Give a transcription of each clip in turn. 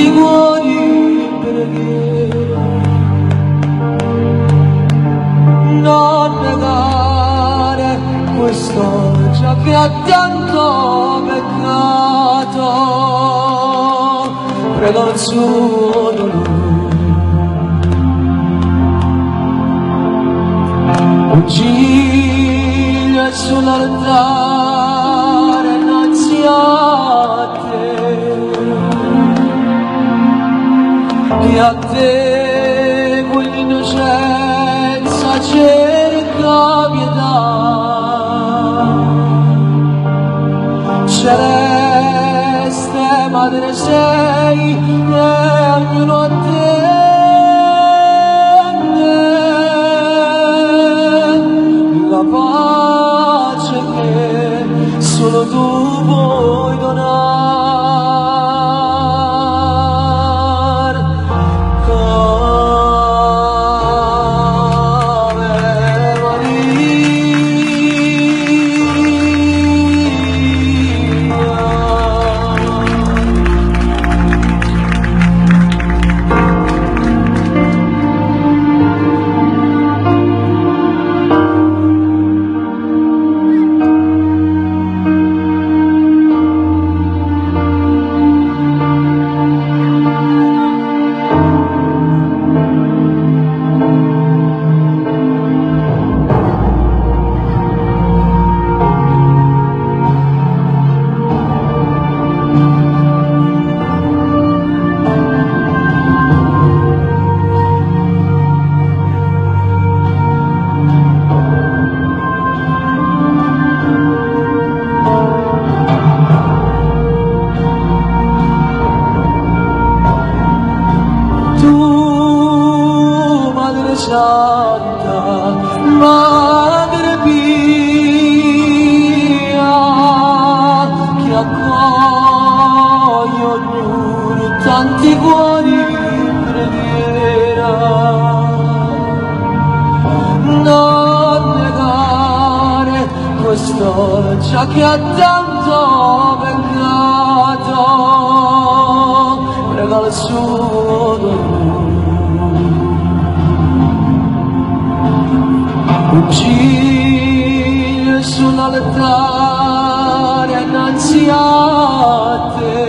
tanti cuori in preghiera. Non negare questo già che ha tanto peccato, prego il suo dolore. Uccide sull'altare innanzi a te, e a te con l'innocenza cerca pietà. Celeste madre sei, e ognuno a te la pace che solo tu puoi donar. Ave Santa, Madre Pia, che accoglie ognuno tanti cuori in preghiera. Non negare questo già che ha tanto peccato, prega il suo dolore. Uccide sull'altare innanzi a te,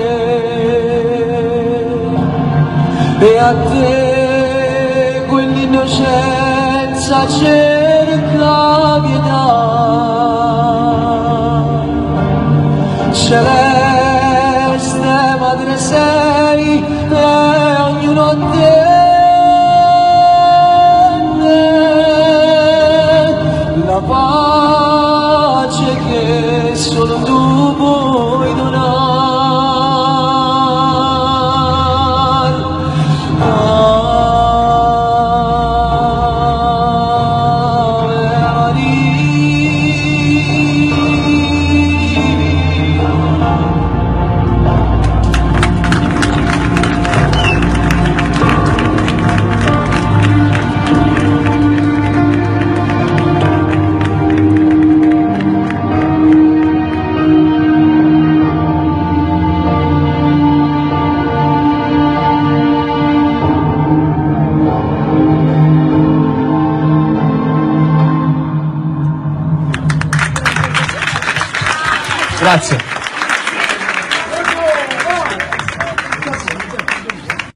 e a te quell'innocenza cerca pietà. Celeste madre sei, e ognuno a te la pace che solo tu puoi donar. Ave Grazie.